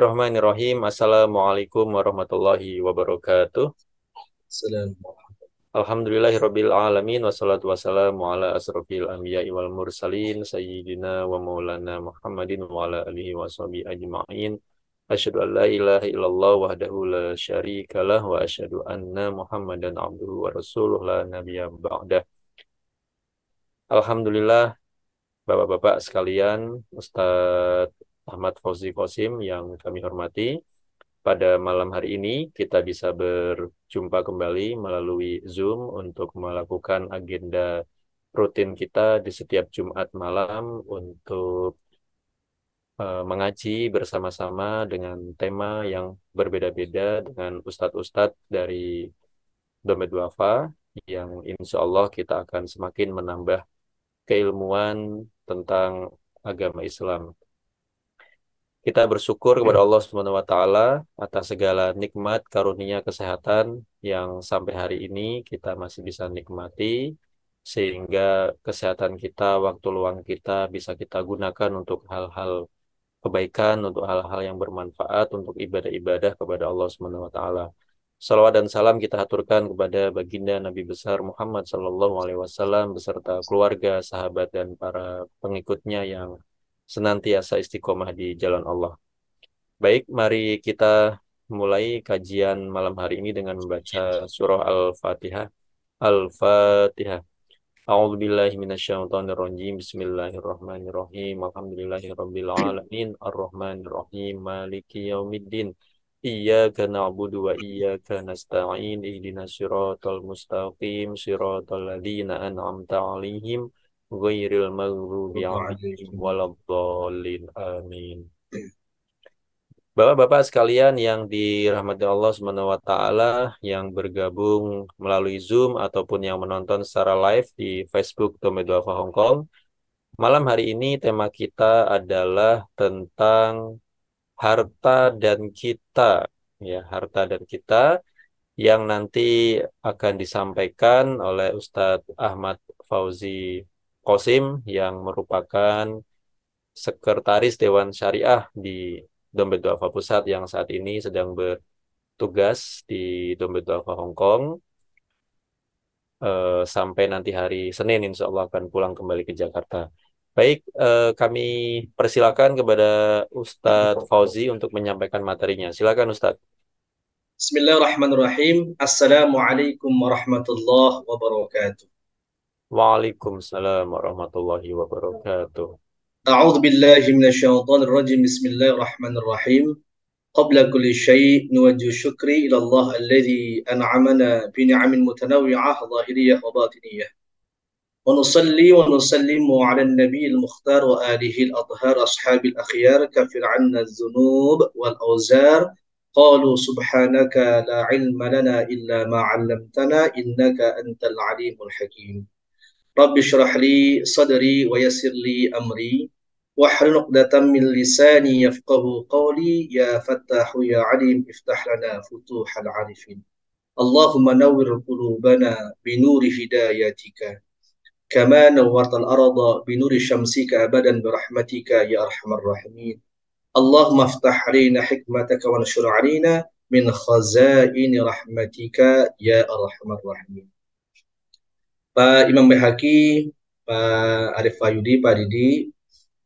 Bismillahirrahmanirrahim. Assalamualaikum warahmatullahi wabarakatuh. Assalamualaikum. Alhamdulillahirabbil alamin wassalatu wassalamu ala asrofil anbiya'i wal mursalin sayyidina wa maulana Muhammadin wa ala alihi washabihi ajma'in. Asyhadu an la ilaha illallah wahdahu la syarikalah wa asyhadu anna Muhammadan abduhu wa rasuluh la nabiyya ba'dah. Alhamdulillah, Bapak-bapak sekalian, Ustadz Ahmad Fauzi Qasim yang kami hormati. Pada malam hari ini kita bisa berjumpa kembali melalui Zoom untuk melakukan agenda rutin kita di setiap Jumat malam untuk mengaji bersama-sama dengan tema yang berbeda-beda dengan ustadz-ustadz dari Dompet Duafa yang insya Allah kita akan semakin menambah keilmuan tentang agama Islam. Kita bersyukur kepada Allah Subhanahu wa taala atas segala nikmat karunia kesehatan yang sampai hari ini kita masih bisa nikmati sehingga kesehatan kita, waktu luang kita bisa kita gunakan untuk hal-hal kebaikan, untuk hal-hal yang bermanfaat, untuk ibadah-ibadah kepada Allah Subhanahu wa taala. Salawat dan salam kita aturkan kepada baginda Nabi besar Muhammad sallallahu alaihi wasallam beserta keluarga, sahabat dan para pengikutnya yang senantiasa istiqomah di jalan Allah. Baik, mari kita mulai kajian malam hari ini dengan membaca surah Al-Fatihah. Al-Fatihah. A'udzu billahi minasyaitonir rajim. Bismillahirrahmanirrahim. Alhamdulillahirabbil alamin. Arrahmanir rahim. Maliki yaumiddin. Iyyaka na'budu wa iyyaka nasta'in. Ihdinas siratal mustaqim. Siratal ladzina an'amta 'alaihim ghairil maghdubi 'alaihim waladdallin. Amin. Bapak-bapak sekalian yang dirahmati Allah Subhanahu wa taala yang bergabung melalui Zoom ataupun yang menonton secara live di Facebook Dompet Duafa Hong Kong. Malam hari ini tema kita adalah tentang harta dan kita, ya, harta dan kita yang nanti akan disampaikan oleh Ustadz Ahmad Fauzi Qasim yang merupakan Sekretaris Dewan Syariah di Dompet Duafa Pusat yang saat ini sedang bertugas di Dompet Duafa Hong Kong sampai nanti hari Senin insya Allah akan pulang kembali ke Jakarta. Baik, kami persilakan kepada Ustadz Fauzi untuk menyampaikan materinya. Silakan Ustadz. Bismillahirrahmanirrahim. Assalamualaikum warahmatullahi wabarakatuh. Waalaikumsalam warahmatullahi wabarakatuh. A'udzu billahi minasyaitonir rajim. Bismillahirrahmanirrahim. Qabla kulli syai' nuwajjihu syukri ila Allah alladzi an'amana bi ni'amin mutanawwi'ah dhahiriyyah wa batiniyah. Wa nusalli wa nusallimu 'ala an-nabiyil mukhtar wa alihi al-athhar ashabil akhyar kafir 'anna adh-dhunub wal awzar. قالوا سبحانك لا علم لنا إلا ما علمتنا إنك أنت العليم الحكيم. رب اشرح لي صدري ويسر لي أمري واحلل عقدة من لساني يفقه قولي يا فتاح يا عليم افتح لنا فتوح العارفين. اللهم نور قلوبنا بنور هدايتك كما نورت الأرض بنور شمسك أبدا برحمتك يا أرحم الراحمين. اللهم افتح علينا حكمتك وانشر علينا من خزائن رحمتك يا أرحم الراحمين. Pak Imam Baihaqi, Pak Arif Wahyudi, Pak Didi,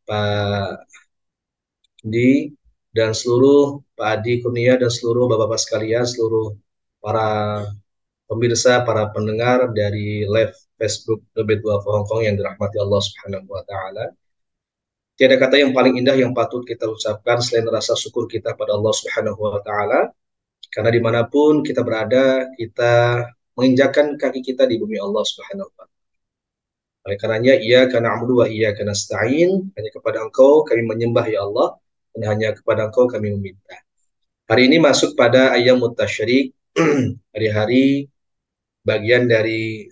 Pak Di, dan seluruh Pak Adi Kurnia dan seluruh bapak-bapak sekalian, seluruh para pemirsa, para pendengar dari live Facebook Dompet Duafa Hong Kong yang dirahmati Allah Subhanahu wa taala. Tiada kata yang paling indah yang patut kita ucapkan selain rasa syukur kita pada Allah Subhanahu wa taala, karena dimanapun kita berada, kita menginjakkan kaki kita di bumi Allah Subhanahu wa taala. Oleh karenanya, iyyaka na'budu wa iyyaka nasta'in, hanya kepada Engkau kami menyembah ya Allah, dan hanya kepada Engkau kami meminta. Hari ini masuk pada ayyamut tasyrik, hari-hari bagian dari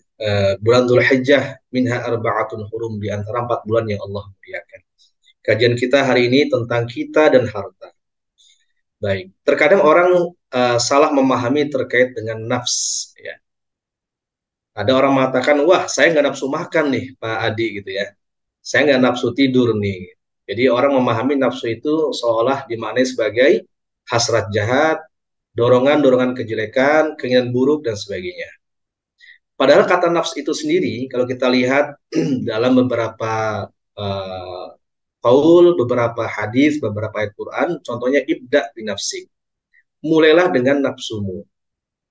bulan Dzulhijjah, minha arba'atun hurum, di antara 4 bulan yang Allah muliakan. Kajian kita hari ini tentang kita dan harta. Baik, terkadang orang salah memahami terkait dengan nafs, ya. Ada orang mengatakan, wah saya nggak nafsu makan nih Pak Adi gitu ya. Saya nggak nafsu tidur nih. Jadi orang memahami nafsu itu seolah dimaknai sebagai hasrat jahat, dorongan-dorongan kejelekan, keinginan buruk, dan sebagainya. Padahal kata nafs itu sendiri, kalau kita lihat dalam beberapa uh, qaul, beberapa hadis, beberapa ayat Quran, contohnya ibda binafsik. Mulailah dengan nafsumu.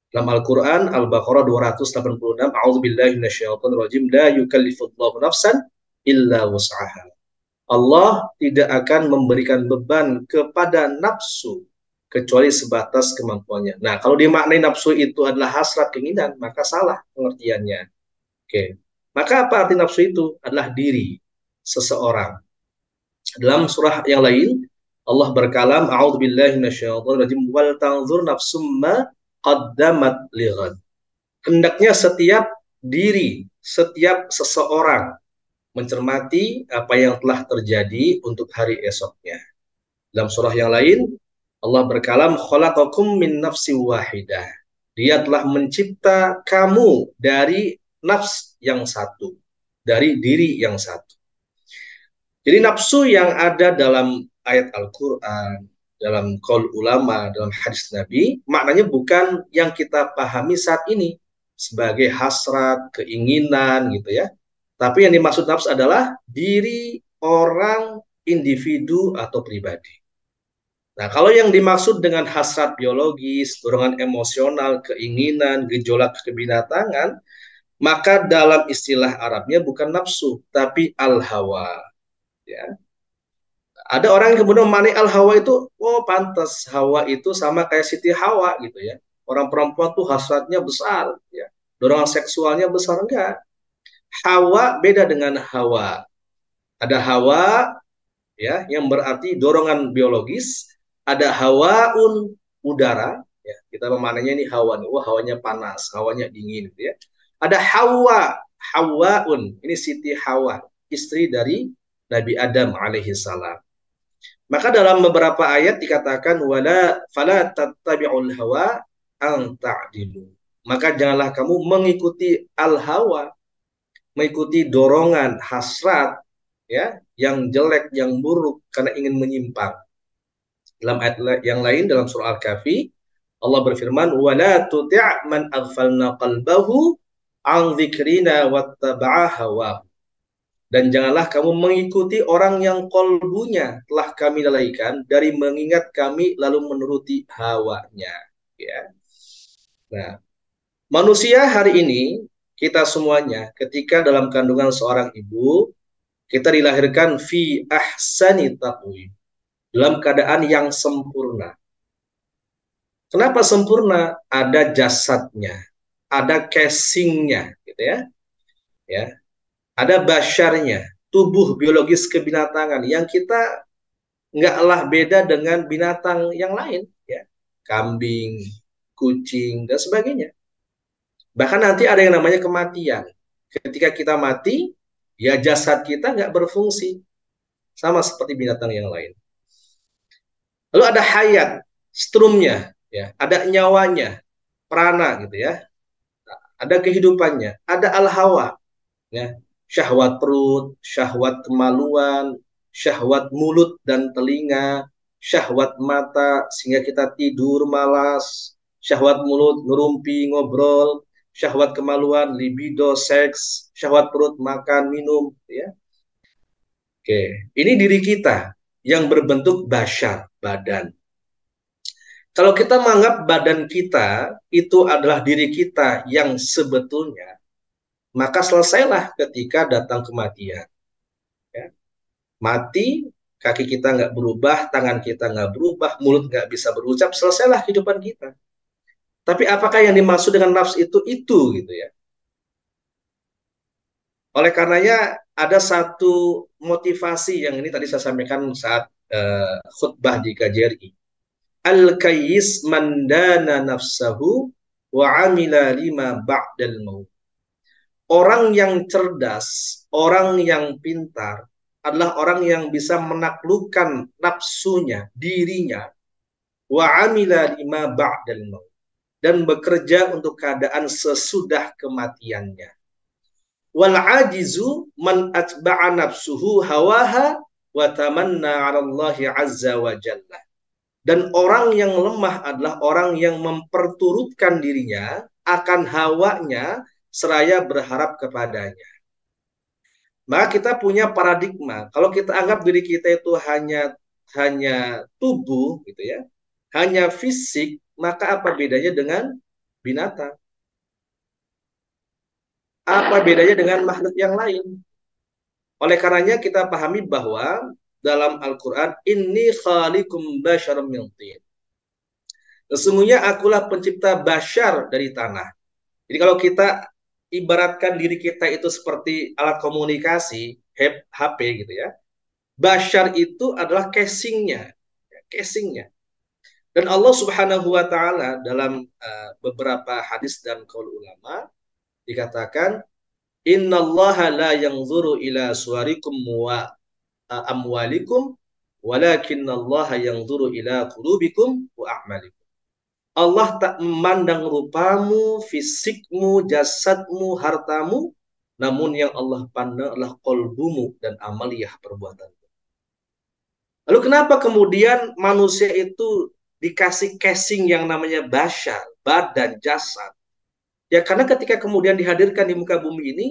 Dalam Al-Quran, Al-Baqarah 286, A'udzubillahi minasyaitonirrajim, la yukallifullahu nafsan illa wus'aha. Allah tidak akan memberikan beban kepada nafsu kecuali sebatas kemampuannya. Nah, kalau dimaknai nafsu itu adalah hasrat keinginan, maka salah pengertiannya. Oke. Maka apa arti nafsu itu? Adalah diri seseorang. Dalam surah yang lain, Allah berkalam, A'udzubillahi minasyaitonirrajim, wal tanzur nafsum ma qaddamat lighad. Hendaknya setiap diri, setiap seseorang mencermati apa yang telah terjadi untuk hari esoknya. Dalam surah yang lain, Allah berkalam, khalaqakum min nafsi wahidah. Dia telah mencipta kamu dari nafs yang satu, dari diri yang satu. Jadi nafsu yang ada dalam ayat Al-Quran, dalam qaul ulama, dalam hadis Nabi, maknanya bukan yang kita pahami saat ini sebagai hasrat, keinginan gitu ya. Tapi yang dimaksud nafsu adalah diri orang, individu atau pribadi. Nah, kalau yang dimaksud dengan hasrat biologis, dorongan emosional, keinginan, gejolak kebinatangan, maka dalam istilah Arabnya bukan nafsu, tapi al-hawa. Ya. Ada orang yang kemudian memaknai al-hawa itu, oh pantas Hawa itu sama kayak Siti Hawa gitu ya. Orang perempuan tuh hasratnya besar, ya. Dorongan seksualnya besar, enggak. Hawa beda dengan hawa. Ada hawa ya yang berarti dorongan biologis, ada hawaun udara, ya. Kita memaknainya ini hawa nih, wah hawanya panas, hawanya dingin gitu ya. Ada hawa, hawaun, ini Siti Hawa, istri dari Nabi Adam alaihi salam. Maka dalam beberapa ayat dikatakan wala fala tattabi'ul hawa an ta'dilu. Maka janganlah kamu mengikuti al-hawa, mengikuti dorongan hasrat ya, yang jelek, yang buruk karena ingin menyimpang. Dalam ayat yang lain dalam surah Al-Kahfi Allah berfirman wala tuti' man aghfalna qalbahu an dzikrina wattaba'a hawa. Dan janganlah kamu mengikuti orang yang kolbunya telah kami lalaikan dari mengingat kami lalu menuruti hawanya. Ya. Nah, manusia hari ini, kita semuanya, ketika dalam kandungan seorang ibu, kita dilahirkan fi ahsani taqwim, dalam keadaan yang sempurna. Kenapa sempurna? Ada jasadnya, ada casingnya, gitu ya. Ya, ada basyarnya, tubuh biologis kebinatangan yang kita nggaklah beda dengan binatang yang lain, ya, kambing, kucing dan sebagainya. Bahkan nanti ada yang namanya kematian. Ketika kita mati, ya jasad kita nggak berfungsi sama seperti binatang yang lain. Lalu ada hayat, strumnya, ya, ada nyawanya, prana gitu ya, ada kehidupannya, ada al-hawa, ya, syahwat perut, syahwat kemaluan, syahwat mulut dan telinga, syahwat mata sehingga kita tidur malas, syahwat mulut ngerumpi ngobrol, syahwat kemaluan libido seks, syahwat perut makan minum, ya. Oke, ini diri kita yang berbentuk basyar, badan. Kalau kita menganggap badan kita itu adalah diri kita yang sebetulnya, maka selesailah ketika datang kematian. Ya. Mati, kaki kita nggak berubah, tangan kita nggak berubah, mulut nggak bisa berucap, selesailah kehidupan kita. Tapi apakah yang dimaksud dengan nafs itu gitu ya? Oleh karenanya ada satu motivasi yang ini tadi saya sampaikan saat khutbah di KJRI. Al-kayyis mandana nafsahu wa amila lima ba'dal maut. Orang yang cerdas, orang yang pintar adalah orang yang bisa menaklukkan nafsunya, dirinya, wa amila lima ba'dal maut, dan bekerja untuk keadaan sesudah kematiannya. Wal ajizu man atba'a nafsuhu hawaha wa tamanna 'ala Allah azza wa jalla. Dan orang yang lemah adalah orang yang memperturutkan dirinya akan hawanya seraya berharap kepadanya. Maka kita punya paradigma. Kalau kita anggap diri kita itu hanya tubuh gitu ya, hanya fisik, maka apa bedanya dengan binatang? Apa bedanya dengan makhluk yang lain? Oleh karenanya kita pahami bahwa dalam Al-Quran, inni khalikum basyaram min tin. Sesungguhnya akulah pencipta basyar dari tanah. Jadi kalau kita ibaratkan diri kita itu seperti alat komunikasi, HP gitu ya. Basyar itu adalah casingnya. Dan Allah Subhanahu wa taala dalam beberapa hadis dan qaul ulama dikatakan innallaha la yanzuru ila suwarikum wa amwalikum walakinallaha yanzuru ila qulubikum wa a'malikum. Allah tak memandang rupamu, fisikmu, jasadmu, hartamu, namun yang Allah pandang adalah kolbumu dan amaliyah perbuatan. Lalu kenapa kemudian manusia itu dikasih casing yang namanya basyar, badan, jasad? Ya karena ketika kemudian dihadirkan di muka bumi ini,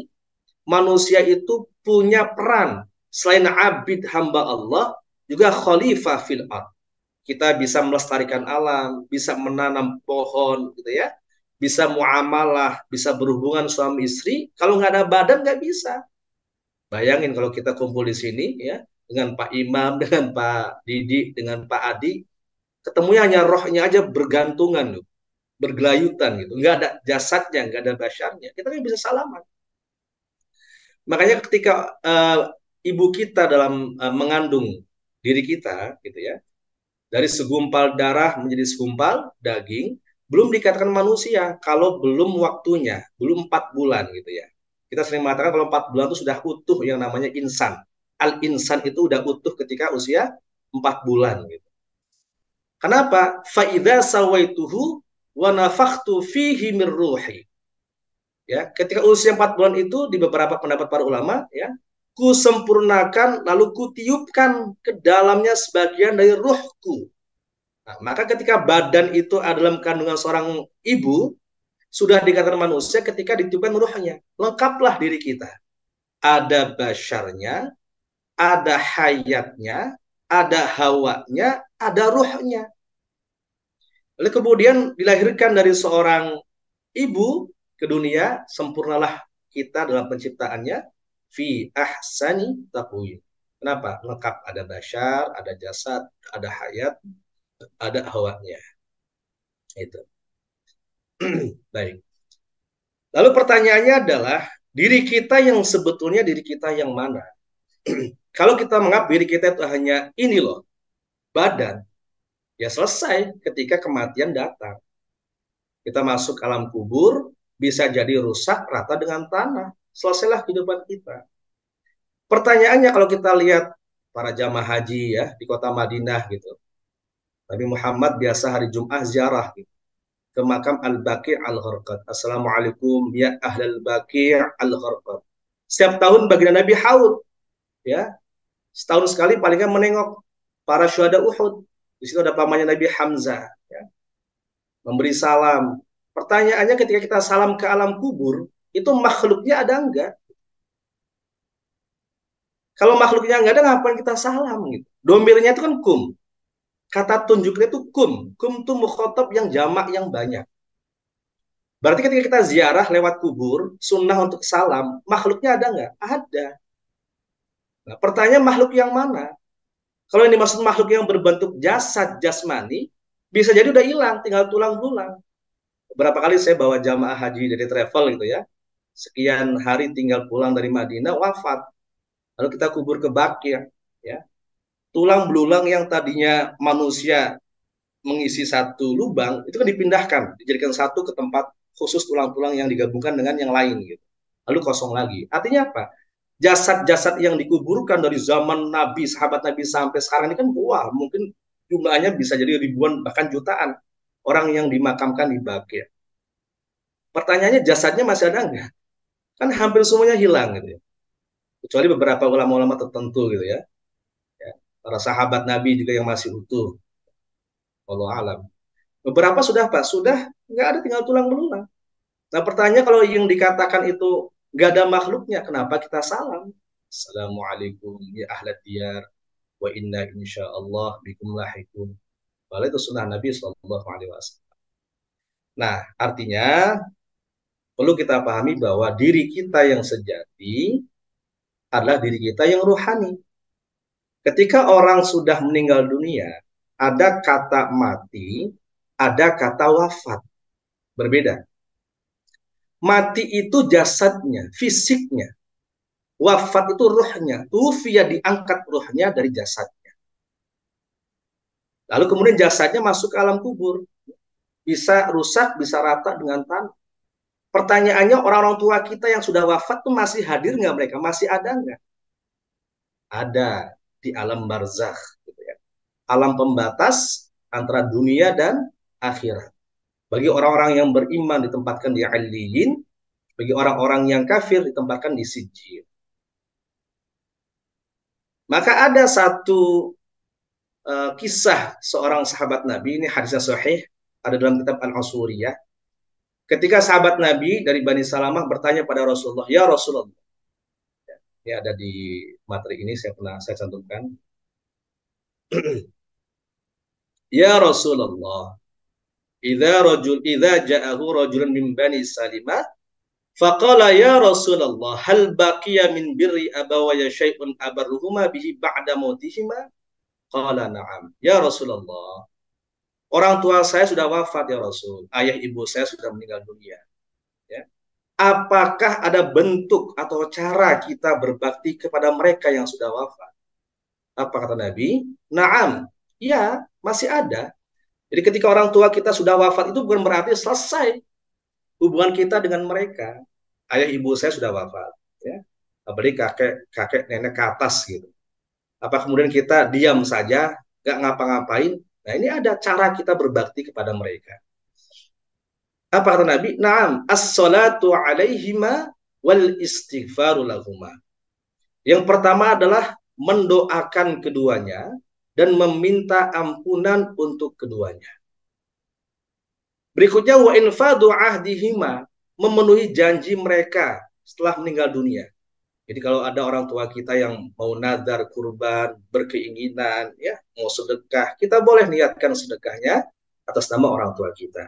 manusia itu punya peran. Selain abid hamba Allah, juga khalifah fil ard. Kita bisa melestarikan alam, bisa menanam pohon, gitu ya. Bisa muamalah, bisa berhubungan suami istri. Kalau nggak ada badan nggak bisa. Bayangin kalau kita kumpul di sini ya dengan Pak Imam, dengan Pak Didi, dengan Pak Adi, ketemunya hanya rohnya aja bergantungan loh, bergelayutan gitu. Nggak ada jasadnya, nggak ada basyarnya. Kita kan bisa salaman. Makanya ketika ibu kita dalam mengandung diri kita, gitu ya, dari segumpal darah menjadi segumpal daging, belum dikatakan manusia kalau belum waktunya, belum 4 bulan gitu ya. Kita sering mengatakan kalau 4 bulan itu sudah utuh yang namanya insan. Al-insan itu udah utuh ketika usia 4 bulan gitu. Kenapa? Fa'idha sawaituhu wa nafakhtu fihi min ruhi. Ya, ketika usia 4 bulan itu di beberapa pendapat para ulama ya, ku sempurnakan lalu ku tiupkan ke dalamnya sebagian dari ruhku. Nah, maka ketika badan itu adalah kandungan seorang ibu, sudah dikatakan manusia ketika ditiupkan ruhnya. Lengkaplah diri kita. Ada basyarnya, ada hayatnya, ada hawanya, ada ruhnya. Lalu kemudian dilahirkan dari seorang ibu ke dunia, sempurnalah kita dalam penciptaannya, fi ahsani taqwim. Kenapa? Lengkap, ada basyar, ada jasad, ada hayat, ada hawanya. Itu. Baik. Lalu pertanyaannya adalah, diri kita yang sebetulnya diri kita yang mana? Kalau kita menganggap diri kita itu hanya ini loh, badan, ya selesai ketika kematian datang. Kita masuk alam kubur, bisa jadi rusak rata dengan tanah. Selesailah kehidupan kita. Pertanyaannya kalau kita lihat para jamaah haji ya di kota Madinah gitu. Nabi Muhammad biasa hari Jumat ziarah gitu, ke makam Al-Baqi' Al-Gharqad. Assalamualaikum ya ahlal Baqi' Al-Gharqad. Setiap tahun baginda Nabi haul ya. Setahun sekali palingnya menengok para syuhada Uhud. Di situ ada pamannya Nabi Hamzah ya, memberi salam. Pertanyaannya ketika kita salam ke alam kubur, itu makhluknya ada enggak? Kalau makhluknya enggak ada, ngapain kita salam gitu? Domirnya itu kan kum. Kata tunjuknya itu kum. Kum itu mukhotob yang jamak yang banyak. Berarti ketika kita ziarah lewat kubur, sunnah untuk salam, makhluknya ada nggak? Ada. Nah, pertanyaan makhluk yang mana? Kalau ini maksud makhluk yang berbentuk jasad jasmani, bisa jadi udah hilang, tinggal tulang belulang. Berapa kali saya bawa jamaah haji dari travel gitu ya, sekian hari tinggal pulang dari Madinah, wafat. Lalu kita kubur ke Baqi', ya. Tulang belulang yang tadinya manusia mengisi satu lubang, itu kan dipindahkan, dijadikan satu ke tempat khusus tulang-tulang yang digabungkan dengan yang lain gitu. Lalu kosong lagi. Artinya apa? Jasad-jasad yang dikuburkan dari zaman Nabi, sahabat Nabi sampai sekarang ini kan wah, mungkin jumlahnya bisa jadi ribuan bahkan jutaan orang yang dimakamkan di Baqi'. Pertanyaannya jasadnya masih ada nggak? Kan hampir semuanya hilang gitu ya. Kecuali beberapa ulama-ulama tertentu gitu ya. Ya. Para sahabat Nabi juga yang masih utuh. Allah alam. Beberapa sudah Pak, sudah nggak ada, tinggal tulang belulang. Nah pertanyaan, kalau yang dikatakan itu nggak ada makhluknya, kenapa kita salam? Assalamualaikum ya ahlat diyar wa inna insyaallah bikum lahiqun. Walau itu sunnah Nabi Shallallahu Alaihi Wasallam. Nah artinya perlu kita pahami bahwa diri kita yang sejati adalah diri kita yang ruhani. Ketika orang sudah meninggal dunia, ada kata mati, ada kata wafat. Berbeda. Mati itu jasadnya, fisiknya. Wafat itu ruhnya. Tufiya, diangkat ruhnya dari jasadnya. Lalu kemudian jasadnya masuk ke alam kubur. Bisa rusak, bisa rata dengan tanah. Pertanyaannya, orang-orang tua kita yang sudah wafat tuh masih hadir nggak mereka? Masih ada nggak? Ada di alam barzakh. Gitu ya. Alam pembatas antara dunia dan akhirat. Bagi orang-orang yang beriman ditempatkan di Aliyin, bagi orang-orang yang kafir ditempatkan di Sijjin. Maka ada satu kisah seorang sahabat Nabi, ini hadisnya sahih, ada dalam kitab Al-Asuriyah. Ketika sahabat Nabi dari Bani Salamah bertanya pada Rasulullah, ya Rasulullah, ini ada di materi ini saya cantumkan. Ya Rasulullah, idza ja'ahu rajulun min Bani Salimah faqala ya Rasulullah hal baqiya min birri abawaya syai'un abarruhuma bihi ba'da mautihima? Qala na'am. Ya Rasulullah, orang tua saya sudah wafat ya Rasul. Ayah ibu saya sudah meninggal dunia. Ya. Apakah ada bentuk atau cara kita berbakti kepada mereka yang sudah wafat? Apa kata Nabi? Naam. Ya, masih ada. Jadi ketika orang tua kita sudah wafat itu bukan berarti selesai hubungan kita dengan mereka. Ayah ibu saya sudah wafat. Ya. Apalagi kakek nenek ke atas gitu. Apa kemudian kita diam saja, gak ngapa-ngapain? Nah ini ada cara kita berbakti kepada mereka. Apa kata Nabi? Naam, as-salatu alaihima wal istighfaru lahuma. Yang pertama adalah mendoakan keduanya dan meminta ampunan untuk keduanya. Berikutnya wa infadu ahdihima, memenuhi janji mereka setelah meninggal dunia. Jadi kalau ada orang tua kita yang mau nazar kurban, berkeinginan, ya mau sedekah, kita boleh niatkan sedekahnya atas nama orang tua kita.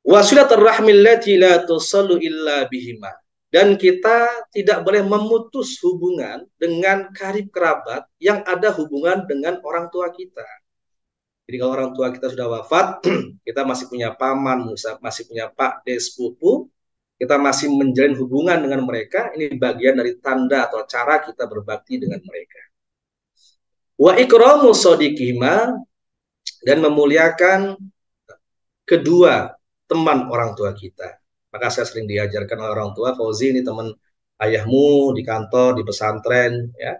Wasilatul rahmil lati la tusallu illa bihima. Dan kita tidak boleh memutus hubungan dengan karib kerabat yang ada hubungan dengan orang tua kita. Jadi kalau orang tua kita sudah wafat, kita masih punya paman, masih punya pak, de, sepupu, kita masih menjalin hubungan dengan mereka, ini bagian dari tanda atau cara kita berbakti dengan mereka. Wa ikramu sadiqihima, dan memuliakan kedua teman orang tua kita. Maka saya sering diajarkan oleh orang tua, Fauzi ini teman ayahmu di kantor, di pesantren, ya,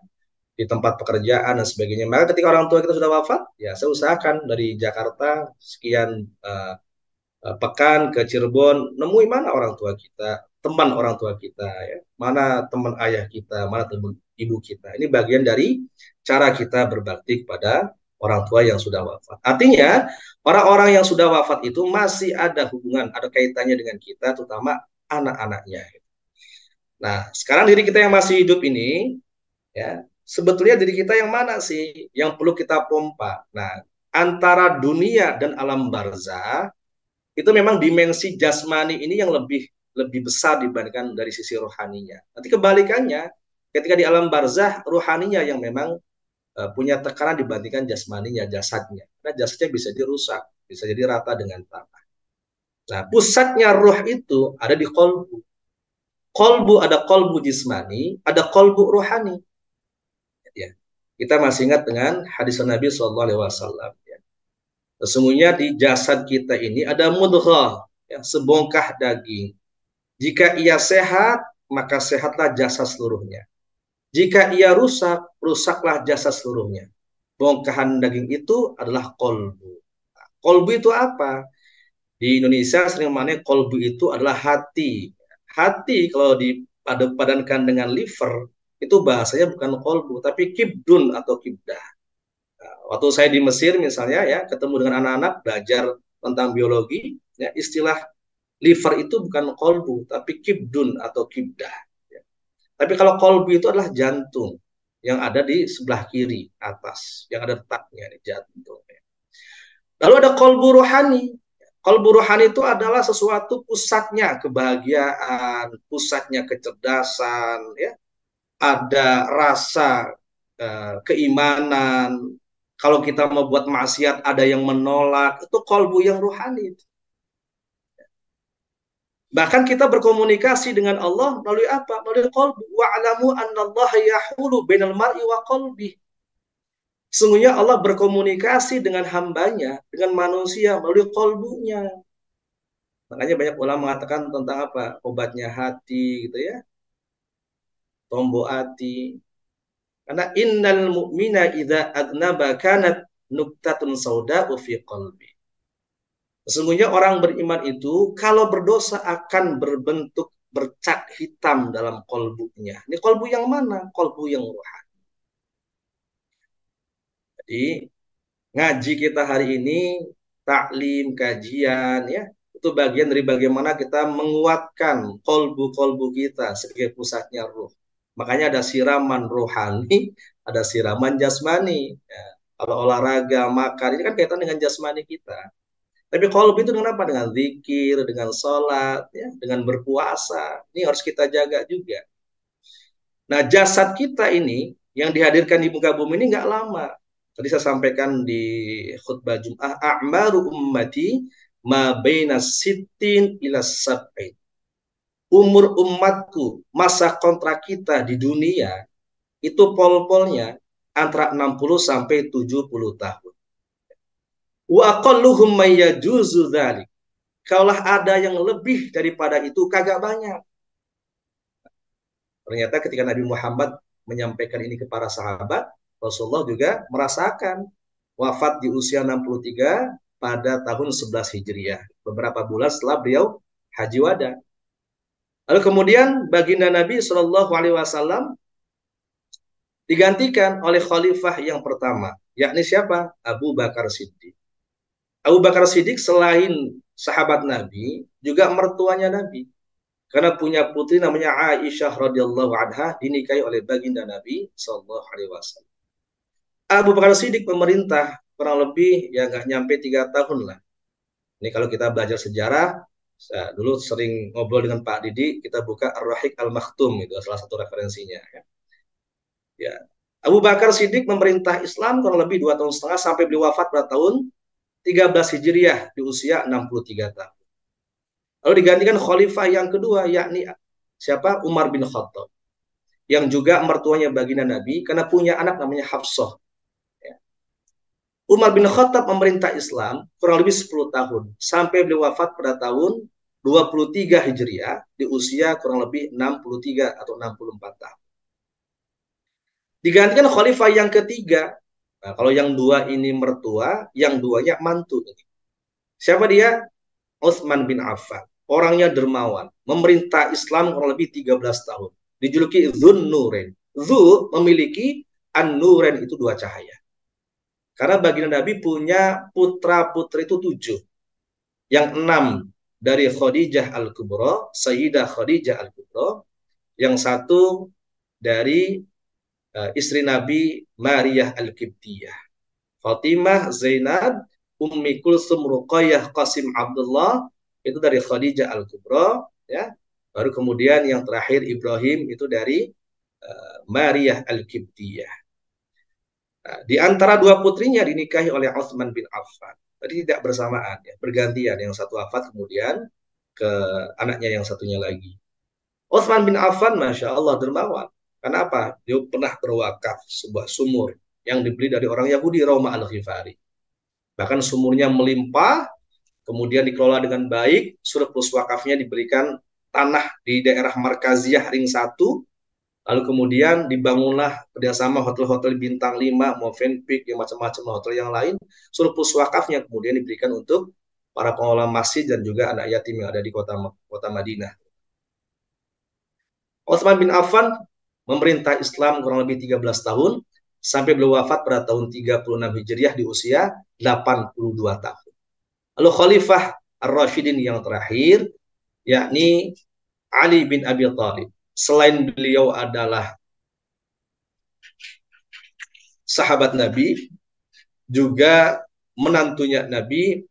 di tempat pekerjaan dan sebagainya. Maka ketika orang tua kita sudah wafat, ya saya usahakan dari Jakarta sekian pekan ke Cirebon, nemui mana orang tua kita, teman orang tua kita, ya, mana teman ayah kita, mana teman ibu kita. Ini bagian dari cara kita berbakti kepada orang tua yang sudah wafat. Artinya orang-orang yang sudah wafat itu masih ada hubungan, ada kaitannya dengan kita, terutama anak-anaknya. Nah, sekarang diri kita yang masih hidup ini, ya, sebetulnya diri kita yang mana sih yang perlu kita pompa? Nah, antara dunia dan alam barzah itu memang dimensi jasmani ini yang lebih besar dibandingkan dari sisi rohaninya. Nanti kebalikannya, ketika di alam barzah, rohaninya yang memang punya tekanan dibandingkan jasmaninya, jasadnya. Karena jasadnya bisa dirusak, bisa jadi rata dengan tanah. Nah, pusatnya roh itu ada di kolbu. Kolbu ada kolbu jismani, ada kolbu rohani. Ya. Kita masih ingat dengan hadis Nabi SAW. Ya. Sesungguhnya di jasad kita ini ada mudghah, ya, sebongkah daging. Jika ia sehat, maka sehatlah jasad seluruhnya. Jika ia rusak, rusaklah jasad seluruhnya. Bongkahan daging itu adalah kolbu. Kolbu itu apa? Di Indonesia sering namanya kolbu itu adalah hati. Hati kalau dipadankan dengan liver, itu bahasanya bukan kolbu, tapi kibdun atau kibdah. Waktu saya di Mesir misalnya ya, ketemu dengan anak-anak belajar tentang biologi, ya, istilah liver itu bukan kolbu, tapi kibdun atau kibdah. Ya. Tapi kalau kolbu itu adalah jantung yang ada di sebelah kiri atas, yang ada letaknya di jantung. Ya. Lalu ada kolbu rohani. Kolbu rohani itu adalah sesuatu pusatnya kebahagiaan, pusatnya kecerdasan, ya. Ada rasa keimanan. Kalau kita mau buat maksiat ada yang menolak, itu kolbu yang rohani. Bahkan kita berkomunikasi dengan Allah melalui apa? Melalui kolbu. Wa'alamu annallaha yahulu bainal mar'i wa qalbi. Sungguhnya Allah berkomunikasi dengan hambanya, dengan manusia melalui kolbunya. Makanya banyak ulama mengatakan tentang apa? Obatnya hati gitu ya. Tombo hati. Karena innal mu'mina idza adnaba kanat nuktatun sauda'u fi qalbi. Sesungguhnya orang beriman itu kalau berdosa akan berbentuk bercat hitam dalam kolbunya. Ini kolbu yang mana? Kolbu yang rohani. Jadi ngaji kita hari ini, taklim, kajian, ya, itu bagian dari bagaimana kita menguatkan kolbu-kolbu kita sebagai pusatnya ruh. Makanya ada siraman rohani, ada siraman jasmani. Ya, kalau olahraga, makan, ini kan kaitan dengan jasmani kita. Tapi kolbu itu dengan apa? Dengan zikir, dengan sholat, ya, dengan berpuasa. Ini harus kita jaga juga. Nah, jasad kita ini yang dihadirkan di muka bumi ini nggak lama. Tadi saya sampaikan di khutbah Jum'ah, a'maru ummati ma baina sittin ila sab'in. Umur umatku, masa kontrak kita di dunia, itu pol-polnya antara 60 sampai 70 tahun. Wa aqalluhum mayyajuzu dzalik. Kaulah ada yang lebih daripada itu, kagak banyak. Ternyata ketika Nabi Muhammad menyampaikan ini ke para sahabat, Rasulullah juga merasakan wafat di usia 63 pada tahun 11 Hijriah. Beberapa bulan setelah beliau haji wada. Lalu kemudian baginda Nabi Shallallahu Alaihi Wasallam digantikan oleh khalifah yang pertama, yakni siapa? Abu Bakar Siddiq. Abu Bakar Siddiq selain sahabat Nabi, juga mertuanya Nabi. Karena punya putri namanya Aisyah radhiyallahu anha dinikahi oleh baginda Nabi sallallahu alaihi wasallam. Abu Bakar Siddiq pemerintah kurang lebih ya nggak nyampe 3 tahun lah. Ini kalau kita belajar sejarah, saya dulu sering ngobrol dengan Pak Didi, kita buka Ar-Rahiq Al-Maktum, itu salah satu referensinya. Ya. Ya. Abu Bakar Siddiq memerintah Islam kurang lebih 2 tahun setengah sampai beliau wafat pada tahun 13 Hijriah di usia 63 tahun. Lalu digantikan khalifah yang kedua, yakni siapa? Umar bin Khattab. Yang juga mertuanya baginda Nabi, karena punya anak namanya Hafsah. Ya. Umar bin Khattab memerintah Islam kurang lebih 10 tahun. Sampai beliau wafat pada tahun 23 Hijriah, di usia kurang lebih 63 atau 64 tahun. Digantikan khalifah yang ketiga. Nah, kalau yang dua ini mertua, yang duanya mantu. Siapa dia? Utsman bin Affan. Orangnya dermawan, memerintah Islam kurang lebih 13 tahun. Dijuluki Dzun Nuren. Dzu memiliki, An-Nuren itu 2 cahaya. Karena baginda Nabi punya putra-putri itu 7. Yang 6 dari Khadijah Al-Kubra, Sayyidah Khadijah Al-Kubra. Yang 1 dari istri Nabi Maryah Al-Qibtiyah. Fatimah, Zainab, Ummi Kulsum, Ruqayyah, Qasim, Abdullah, itu dari Khadijah Al-Kubra, ya. Baru kemudian yang terakhir Ibrahim itu dari Maryah Al-Qibtiyah. Nah, di antara dua putrinya dinikahi oleh Utsman bin Affan. Tadi tidak bersamaan, ya, bergantian. Yang satu wafat kemudian ke anaknya yang satunya lagi. Utsman bin Affan, masya Allah, dermawan. Kenapa? Dia pernah berwakaf sebuah sumur yang dibeli dari orang Yahudi, Rauma Al-Ghifari. Bahkan sumurnya melimpah, kemudian dikelola dengan baik, surplus wakafnya diberikan tanah di daerah Markaziyah Ring 1, lalu kemudian dibangunlah kerjasama hotel-hotel bintang 5, Movenpick, yang macam-macam hotel yang lain, surplus wakafnya kemudian diberikan untuk para pengelola masjid dan juga anak yatim yang ada di kota Madinah. Utsman bin Affan memerintah Islam kurang lebih 13 tahun, sampai beliau wafat pada tahun 36 Hijriah di usia 82 tahun. Lalu Khalifah Ar-Rasyidin yang terakhir, yakni Ali bin Abi Thalib. Selain beliau adalah sahabat Nabi, juga menantunya Nabi,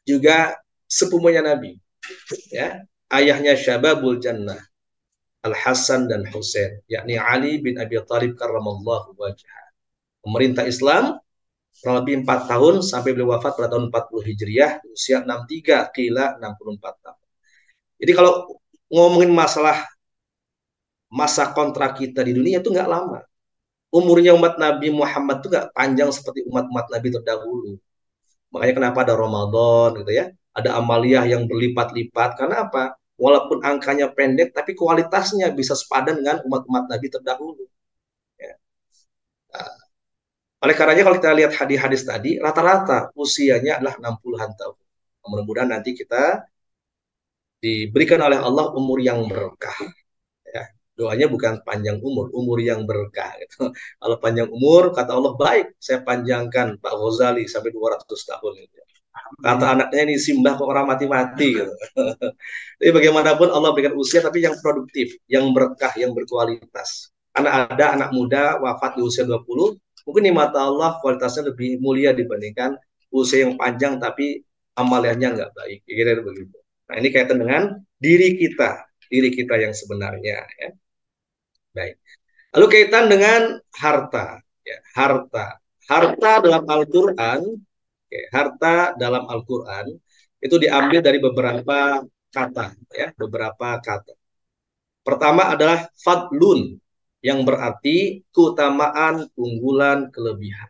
juga sepupunya Nabi. Ya, ayahnya Syababul Jannah, Al-Hasan dan Husain, yakni Ali bin Abi Thalib karramallahu wajhah. Pemerintah Islam kurang lebih 4 tahun sampai beliau wafat pada tahun 40 Hijriah, usia 63, kila 64 tahun. Jadi kalau ngomongin masalah masa kontrak kita di dunia itu nggak lama. Umurnya umat Nabi Muhammad itu nggak panjang seperti umat-umat Nabi terdahulu. Makanya kenapa ada Ramadan gitu ya. Ada amaliyah yang berlipat-lipat. Karena apa? Walaupun angkanya pendek, tapi kualitasnya bisa sepadan dengan umat-umat Nabi terdahulu. Ya. Nah, oleh karenanya kalau kita lihat hadis-hadis tadi, rata-rata usianya adalah 60-an tahun. Mudah-mudahan nanti kita diberikan oleh Allah umur yang berkah. Ya. Doanya bukan panjang umur, umur yang berkah. Gitu. Kalau panjang umur, kata Allah, baik, saya panjangkan Pak Ghazali sampai 200 tahun. Gitu. Kata anaknya ini Simbah kok orang mati-mati. Gitu. Tapi bagaimanapun Allah berikan usia, tapi yang produktif, yang berkah, yang berkualitas. Karena ada anak muda wafat di usia 20, mungkin di mata Allah kualitasnya lebih mulia dibandingkan usia yang panjang, tapi amalnya nggak baik. Kira-kira begitu. Nah ini kaitan dengan diri kita yang sebenarnya. Ya. Baik. Lalu kaitan dengan harta. Ya, harta dalam Al-Quran, harta dalam Al-Quran itu diambil dari beberapa kata, ya, beberapa kata. Pertama adalah fadlun, yang berarti keutamaan, keunggulan, kelebihan.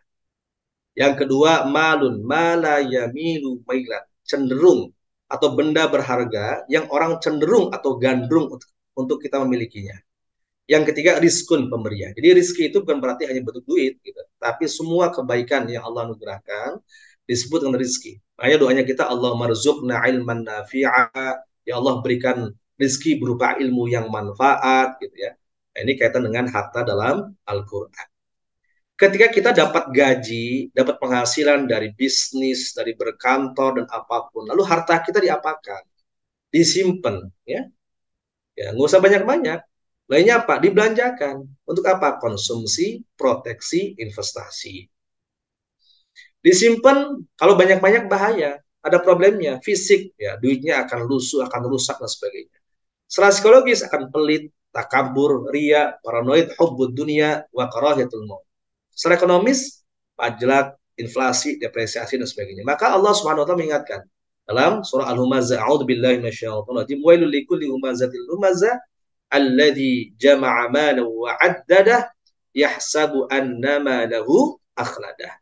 Yang kedua malun, malayamilu mailan, cenderung atau benda berharga yang orang cenderung atau gandrung untuk kita memilikinya. Yang ketiga, rizkun, pemberian. Jadi rizki itu bukan berarti hanya bentuk duit, gitu. Tapi semua kebaikan yang Allah anugerahkan disebut dengan rizki. Makanya doanya kita, Allah marzuqna ilman nafi'a. Ya Allah berikan rizki berupa ilmu yang manfaat, gitu ya. Nah, ini kaitan dengan harta dalam Al-Quran. Ketika kita dapat gaji, dapat penghasilan dari bisnis, dari berkantor dan apapun, lalu harta kita diapakan? Disimpan, ya. Ya, nggak usah banyak-banyak. Lainnya apa? Dibelanjakan. Untuk apa? Konsumsi, proteksi, investasi. Disimpan, kalau banyak-banyak bahaya. Ada problemnya, fisik, ya, duitnya akan lusuh, akan rusak, dan sebagainya. Secara psikologis akan pelit, takabur, ria, paranoid, hubbud dunia, wa karahiyatul maut. Secara ekonomis, pajak, inflasi, depresiasi, dan sebagainya. Maka Allah Subhanahu wa taala mengingatkan dalam surah Al-Humazah, a'udzubillahi minasyaitonir rajim, wailul likulli humazatil lumazah alladzi jama'a malan wa 'addadah yahsabu annama lahu akhladah.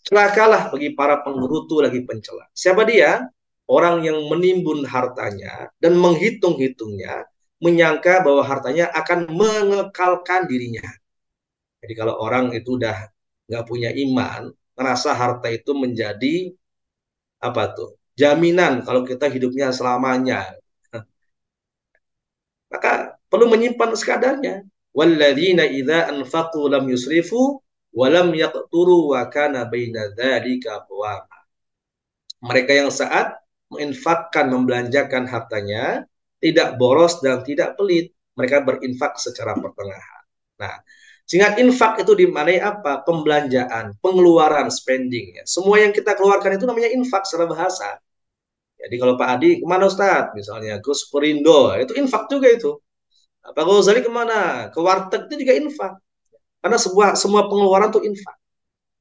Celakalah bagi para penggerutu lagi pencela. Siapa dia? Orang yang menimbun hartanya dan menghitung-hitungnya, menyangka bahwa hartanya akan mengekalkan dirinya. Jadi kalau orang itu udah nggak punya iman, ngerasa harta itu menjadi apa tuh? Jaminan kalau kita hidupnya selamanya. Maka perlu menyimpan sekadarnya. Walladzina idza anfaqu lam yusrifu wa lam yaqturu wa kana baina dzalika qawama. Mereka yang saat menginfakkan, membelanjakan hartanya, tidak boros dan tidak pelit. Mereka berinfak secara pertengahan. Nah, sehingga infak itu dimaknai apa? Pembelanjaan, pengeluaran, spending. Ya. Semua yang kita keluarkan itu namanya infak secara bahasa. Jadi kalau Pak Adi kemana Ustadz? Misalnya ke Superindo, itu infak juga itu. Pak Ghazali kemana? Ke warteg itu juga infak. Karena semua pengeluaran itu infak.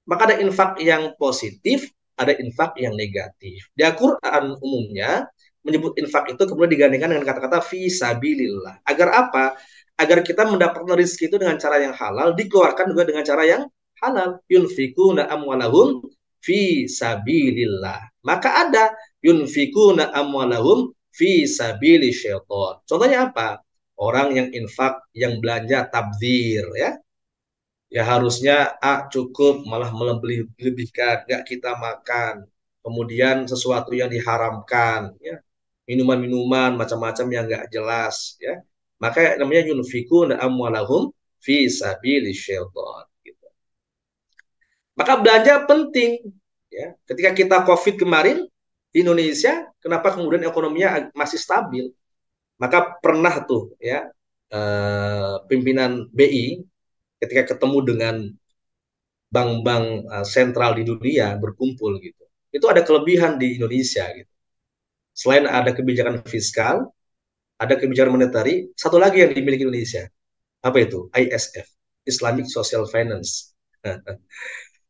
Maka ada infak yang positif, ada infak yang negatif. Di Al-Quran umumnya menyebut infak itu kemudian digandingkan dengan kata-kata fi sabilillah. Agar apa? Agar kita mendapatkan rezeki itu dengan cara yang halal, dikeluarkan juga dengan cara yang halal. Yunfikuna amwalahum fi sabilillah. Maka ada yunfikuna amwalahum fi sabili syaitan. Contohnya apa? Orang yang infak, yang belanja tabdzir, ya. Ya harusnya cukup, malah melebih-lebihkan, nggak kita makan. Kemudian sesuatu yang diharamkan, ya. Minuman-minuman macam-macam yang nggak jelas, ya. Maka namanya yunfikuna amwalahum fi sabili syaitan. Gitu. Maka belanja penting. Ya. Ketika kita COVID kemarin di Indonesia, kenapa kemudian ekonominya masih stabil? Maka pernah tuh ya pimpinan BI ketika ketemu dengan bank-bank sentral di dunia berkumpul gitu. Itu ada kelebihan di Indonesia gitu. Selain ada kebijakan fiskal, ada kebijakan monetary, satu lagi yang dimiliki Indonesia. Apa itu? ISF, Islamic Social Finance.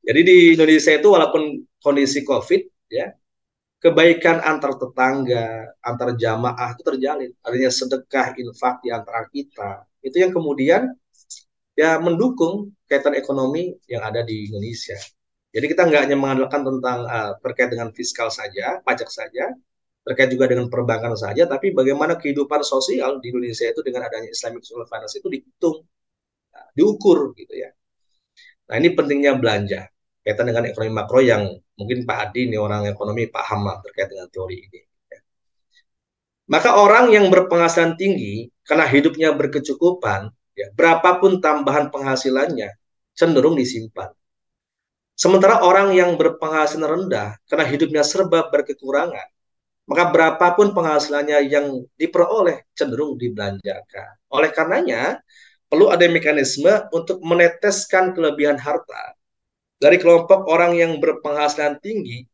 Jadi di Indonesia itu walaupun kondisi COVID ya, kebaikan antar tetangga, antar jamaah itu terjalin. Adanya sedekah, infak di antara kita. Itu yang kemudian ya mendukung kaitan ekonomi yang ada di Indonesia. Jadi kita nggak hanya mengandalkan tentang terkait dengan fiskal saja, pajak saja, terkait juga dengan perbankan saja, tapi bagaimana kehidupan sosial di Indonesia itu dengan adanya Islamic Social Finance itu dihitung, diukur gitu ya. Nah ini pentingnya belanja kaitan dengan ekonomi makro yang mungkin Pak Adi ini orang ekonomi paham lah terkait dengan teori ini. Maka orang yang berpenghasilan tinggi karena hidupnya berkecukupan, ya, berapapun tambahan penghasilannya cenderung disimpan. Sementara orang yang berpenghasilan rendah karena hidupnya serba berkekurangan, maka berapapun penghasilannya yang diperoleh cenderung dibelanjakan. Oleh karenanya, perlu ada mekanisme untuk meneteskan kelebihan harta dari kelompok orang yang berpenghasilan tinggi,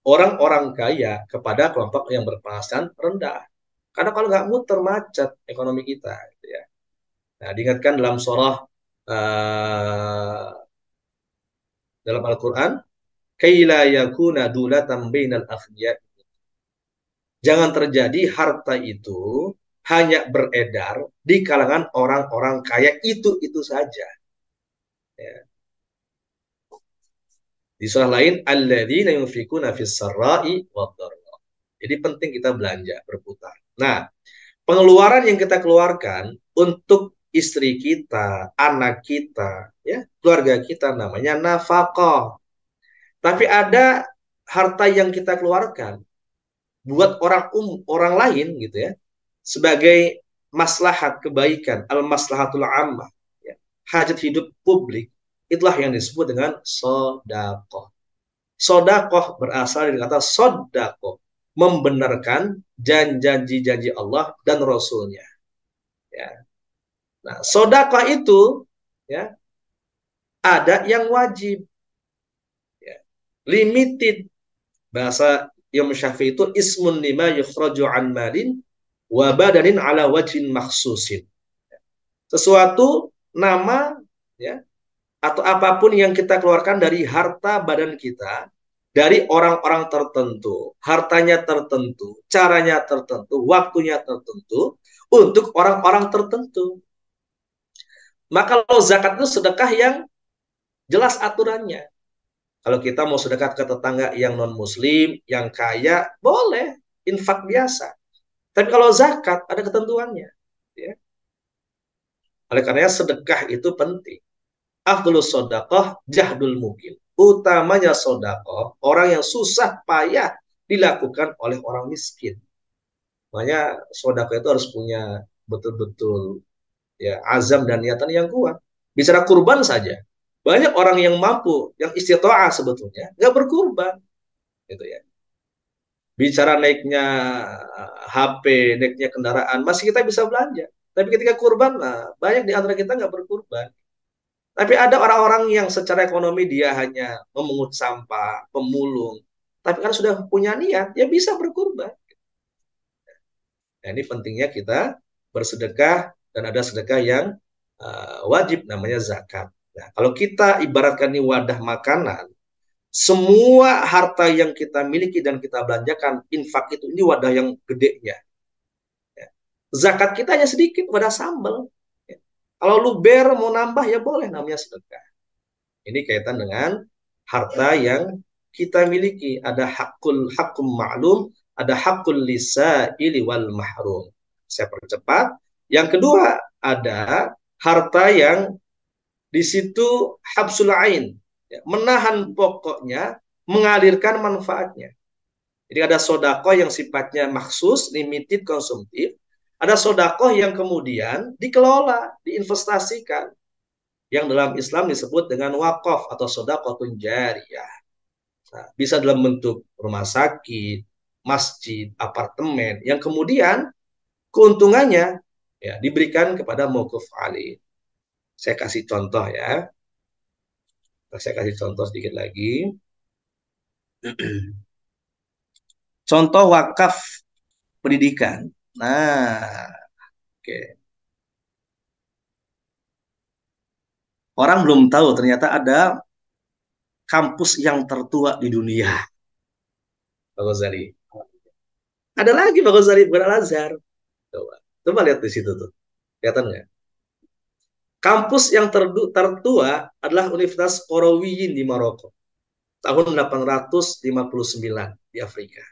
orang-orang kaya, kepada kelompok yang berpenghasilan rendah. Karena kalau nggak muter macet ekonomi kita, gitu ya. Nah, diingatkan dalam surah dalam Al-Quran, kaila yakuna dulatan bainal akhniya. Jangan terjadi harta itu hanya beredar di kalangan orang-orang kaya itu saja. Ya. Di surah lain, alladzina yunfikuna fis sarra'i wadh-dharra. Jadi penting kita belanja, berputar. Nah, pengeluaran yang kita keluarkan untuk istri kita, anak kita, ya, keluarga kita namanya nafkah. Tapi ada harta yang kita keluarkan buat orang lain gitu ya, sebagai maslahat kebaikan, al-maslahatul ammah, ya, hajat hidup publik, itulah yang disebut dengan sodakoh. Sodakoh berasal dari kata sodakoh, membenarkan janji-janji Allah dan Rasulnya. Ya. Nah, sodakoh itu ya ada yang wajib, ya, limited. Bahasa Imam Syafi'i itu ismun lima yukhraju an malin wa badanin ala wajhin maksusin. Sesuatu nama ya atau apapun yang kita keluarkan dari harta badan kita dari orang-orang tertentu, hartanya tertentu, caranya tertentu, waktunya tertentu untuk orang-orang tertentu. Maka kalau zakat itu sedekah yang jelas aturannya. Kalau kita mau sedekah ke tetangga yang non-muslim, yang kaya, boleh infak biasa. Tapi kalau zakat ada ketentuannya. Ya. Oleh karenanya sedekah itu penting. Afdulus sodakoh jahdul mungkin. Utamanya sodakoh, orang yang susah payah dilakukan oleh orang miskin. Makanya sodakoh itu harus punya betul-betul ya azam dan niatan yang kuat. Bicara kurban saja. Banyak orang yang mampu, yang istitoah sebetulnya, nggak berkurban. Gitu ya. Bicara naiknya HP, naiknya kendaraan, masih kita bisa belanja. Tapi ketika kurban, nah, banyak di antara kita nggak berkurban. Tapi ada orang-orang yang secara ekonomi dia hanya memungut sampah, pemulung. Tapi kan sudah punya niat, ya bisa berkurban. Nah, ini pentingnya kita bersedekah dan ada sedekah yang wajib namanya zakat. Nah, kalau kita ibaratkan ini wadah makanan, semua harta yang kita miliki dan kita belanjakan, infak itu ini wadah yang gedenya. Ya. Zakat kita hanya sedikit, wadah sambal. Ya. Kalau luber mau nambah ya boleh namanya sedekah. Ini kaitan dengan harta yang kita miliki. Ada hakum ma'lum, ada hakul lisaili wal mahrum. Saya percepat. Yang kedua, ada harta yang di situ habsul ain, ya, menahan pokoknya, mengalirkan manfaatnya. Jadi ada sodakoh yang sifatnya maksus, limited, konsumtif. Ada sodakoh yang kemudian dikelola, diinvestasikan. yang dalam Islam disebut dengan wakaf atau sedekahun jariyah. Nah, bisa dalam bentuk rumah sakit, masjid, apartemen, yang kemudian keuntungannya ya diberikan kepada mauquf alih. Saya kasih contoh ya. Saya kasih contoh sedikit lagi. Contoh wakaf pendidikan. Nah, oke. Orang belum tahu ternyata ada kampus yang tertua di dunia, Pak Ghazali. Ada lagi Pak Ghazali, bukan Al-Azhar. Coba, coba lihat di situ tuh. Kelihatan nggak? Kampus yang tertua adalah Universitas Qarawiyyin di Maroko tahun 859 di Afrika.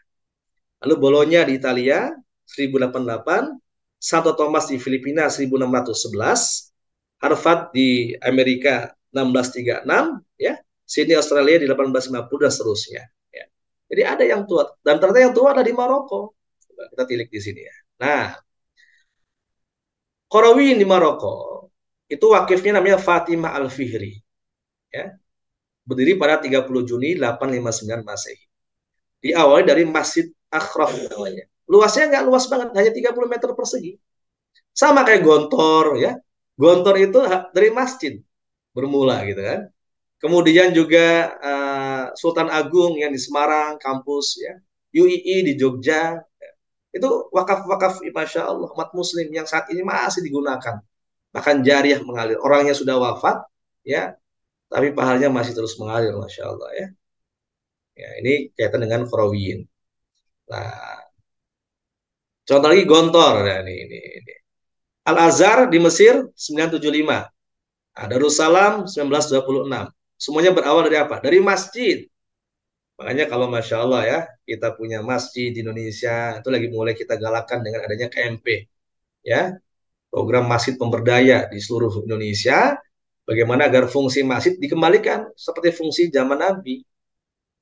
Lalu Bologna di Italia 1088, Santo Thomas di Filipina 1611, Harvard di Amerika 1636, ya, Sydney Australia di 1850 dan seterusnya. Ya. Jadi ada yang tua dan ternyata yang tua ada di Maroko. Coba kita tilik di sini ya. Nah, Qarawiyyin di Maroko itu wakifnya namanya Fatimah Al-Fihri, ya. Berdiri pada 30 Juni 859 Masehi. Diawali dari Masjid Akhraf namanya. Luasnya nggak luas banget, hanya 30 meter persegi. Sama kayak Gontor ya. Gontor itu dari masjid bermula gitu kan. Kemudian juga Sultan Agung yang di Semarang, kampus ya. UII di Jogja. Itu wakaf-wakaf Masya Allah umat muslim yang saat ini masih digunakan. Bahkan jariah mengalir. Orangnya sudah wafat ya, tapi pahalanya masih terus mengalir Masya Allah ya. Ya, ini kaitan dengan Qarawiyyin. Nah, contoh lagi Gontor. Nah, ini. Al-Azhar di Mesir 975. Nah, Darussalam 1926. Semuanya berawal dari apa? Dari masjid. Makanya kalau Masya Allah ya, kita punya masjid di Indonesia, itu lagi mulai kita galakkan dengan adanya KMP. Ya, program masjid pemberdaya di seluruh Indonesia. Bagaimana agar fungsi masjid dikembalikan seperti fungsi zaman Nabi.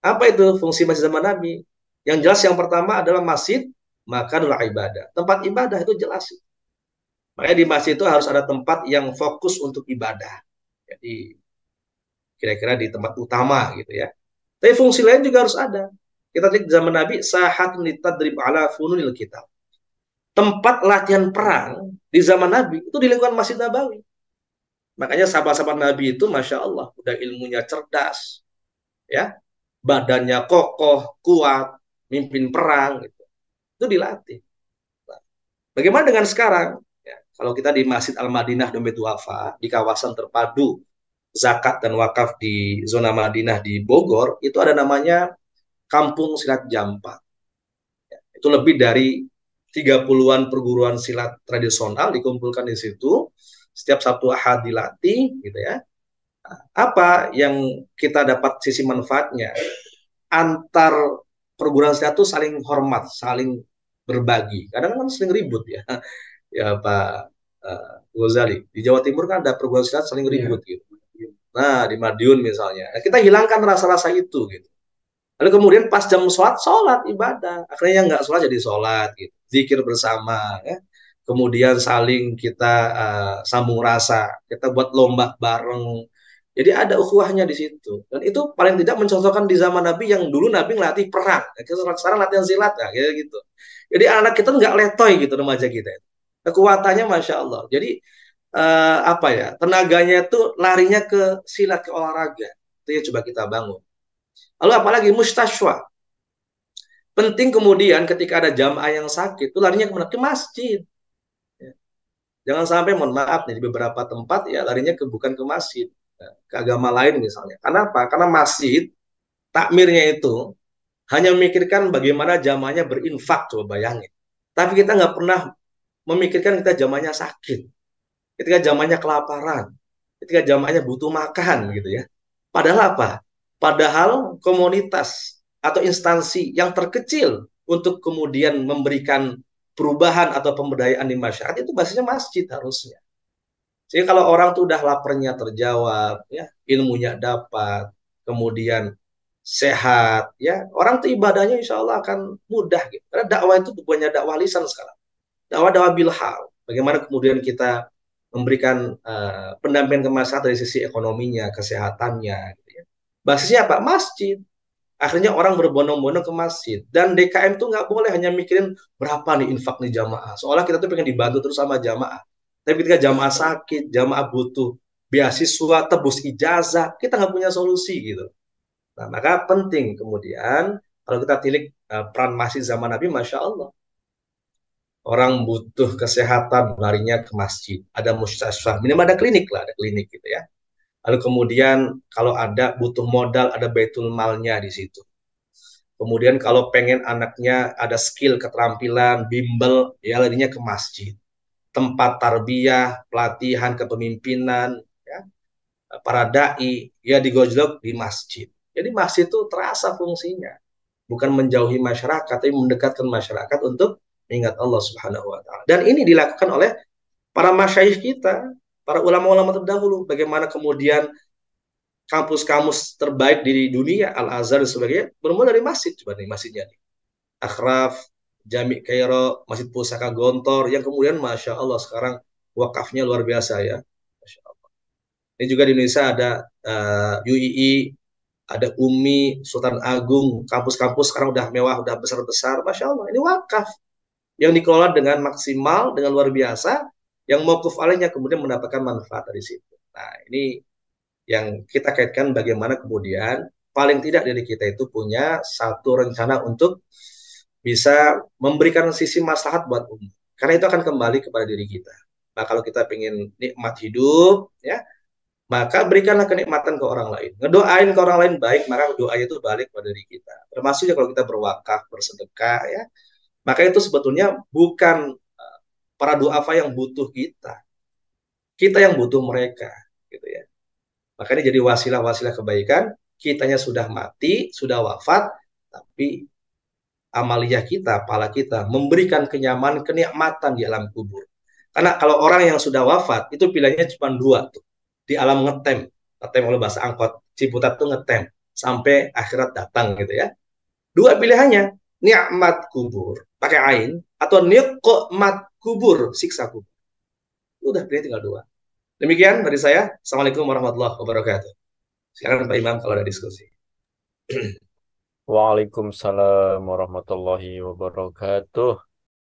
Apa itu fungsi masjid zaman Nabi? Yang jelas yang pertama adalah masjid, maka adalah ibadah. Tempat ibadah itu jelas. Makanya di masjid itu harus ada tempat yang fokus untuk ibadah. Jadi kira-kira di tempat utama gitu ya. Tapi fungsi lain juga harus ada. Kita lihat zaman Nabi sahatun litadrib ala fununil kitab. Tempat latihan perang di zaman Nabi itu di lingkungan Masjid Nabawi. Makanya sahabat-sahabat Nabi itu Masya Allah udah ilmunya cerdas, ya, badannya kokoh, kuat, mimpin perang gitu. Itu dilatih. Nah, bagaimana dengan sekarang? Ya, kalau kita di Masjid Al-Madinah Dompet Wafa, di kawasan terpadu zakat dan wakaf di zona Madinah di Bogor, itu ada namanya Kampung Silat Jampak. Ya, itu lebih dari 30-an perguruan silat tradisional dikumpulkan di situ. Setiap Sabtu Ahad dilatih, gitu ya. Apa yang kita dapat sisi manfaatnya? Antar perguruan silat itu saling hormat, saling berbagi. Kadang kan sering ribut ya. Ya Pak Ghazali. Di Jawa Timur kan ada perguruan silat saling ribut gitu. Nah, di Madiun misalnya. Nah, kita hilangkan rasa-rasa itu gitu. Lalu kemudian pas jam sholat, sholat ibadah. Akhirnya yang nggak sholat jadi sholat gitu. Zikir bersama ya. Kemudian saling kita sambung rasa. Kita buat lomba bareng. Jadi ada ukhuwahnya di situ. Dan itu paling tidak mencontohkan di zaman Nabi yang dulu Nabi ngelatih perang. Sekarang latihan silat ya, gitu. Jadi anak kita nggak letoy gitu remaja kita. Kekuatannya Masya Allah. Jadi apa ya, tenaganya itu larinya ke silat, ke olahraga. Itu yang coba kita bangun. Lalu apalagi mustasywa. Penting kemudian ketika ada jamaah yang sakit, itu larinya kemana? Ke masjid. Ya. Jangan sampai, mohon maaf nih, di beberapa tempat ya larinya bukan ke masjid. Ya, ke agama lain misalnya. Karena apa? Karena masjid, takmirnya itu hanya memikirkan bagaimana jamaahnya berinfak, coba bayangin. Tapi kita nggak pernah memikirkan kita jamaahnya sakit. Ketika jamaahnya kelaparan. Ketika jamaahnya butuh makan gitu ya. Padahal apa? Padahal komunitas atau instansi yang terkecil untuk kemudian memberikan perubahan atau pemberdayaan di masyarakat itu basisnya masjid harusnya. Jadi kalau orang tuh udah laparnya terjawab, ya, ilmunya dapat, kemudian sehat, ya, orang tuh ibadahnya insya Allah akan mudah gitu. Karena dakwah itu bukannya dakwah lisan sekarang, dakwah bilhal. Bagaimana kemudian kita memberikan pendampingan ke masyarakat dari sisi ekonominya, kesehatannya, gitu ya. Basisnya apa? Masjid. Akhirnya orang berbondong-bondong ke masjid. Dan DKM tuh nggak boleh hanya mikirin berapa nih infak nih jamaah. Soalnya kita tuh pengen dibantu terus sama jamaah. Tapi ketika jamaah sakit, jamaah butuh beasiswa, tebus ijazah, kita nggak punya solusi gitu. Nah, maka penting kemudian kalau kita tilik peran masjid zaman Nabi, Masya Allah. Orang butuh kesehatan, larinya ke masjid. Ada musyawarah, minimal ada klinik lah, ada klinik gitu ya. Lalu kemudian kalau ada butuh modal, ada baitul malnya di situ. Kemudian kalau pengen anaknya ada skill, keterampilan, bimbel, ya larinya ke masjid. Tempat tarbiyah, pelatihan kepemimpinan, ya, para dai, ya digojlok di masjid. Jadi masjid itu terasa fungsinya. Bukan menjauhi masyarakat, tapi mendekatkan masyarakat untuk mengingat Allah Subhanahu wa taala. Dan ini dilakukan oleh para masyayikh kita, para ulama-ulama terdahulu. Bagaimana kemudian kampus-kampus terbaik di dunia, Al-Azhar dan sebagainya, bermula dari masjid. Coba nih masjidnya nih. Akhraf, Jami Kairo, Masjid Pusaka Gontor, yang kemudian Masya Allah sekarang wakafnya luar biasa ya. Masya Allah. Ini juga di Indonesia ada UII, ada UMI, Sultan Agung, kampus-kampus sekarang udah mewah, udah besar-besar. Masya Allah, ini wakaf yang dikelola dengan maksimal, dengan luar biasa, yang mauquf alaihnya kemudian mendapatkan manfaat dari situ. Nah, ini yang kita kaitkan bagaimana kemudian paling tidak dari kita itu punya satu rencana untuk bisa memberikan sisi maslahat buat umum. Karena itu akan kembali kepada diri kita. Nah, kalau kita ingin nikmat hidup, ya, maka berikanlah kenikmatan ke orang lain. Ngedoain ke orang lain baik, maka doa itu balik pada diri kita. Termasuknya kalau kita berwakaf, bersedekah, ya, maka itu sebetulnya bukan para duafa yang butuh kita yang butuh mereka, gitu ya. Makanya jadi wasilah-wasilah kebaikan, kitanya sudah mati, sudah wafat, tapi amaliyah kita, pala kita, memberikan kenyamanan, kenikmatan di alam kubur. Karena kalau orang yang sudah wafat, itu pilihannya cuma dua tuh. Di alam ngetem, ngetem oleh bahasa angkot, Ciputat tuh ngetem, sampai akhirat datang gitu ya. Dua pilihannya, nikmat kubur, pakai ain, atau nikmat kubur, siksa kubur. Udah pilih tinggal dua. Demikian dari saya. Assalamualaikum warahmatullahi wabarakatuh. Sekarang Pak Imam kalau ada diskusi. Waalaikumsalam warahmatullahi wabarakatuh.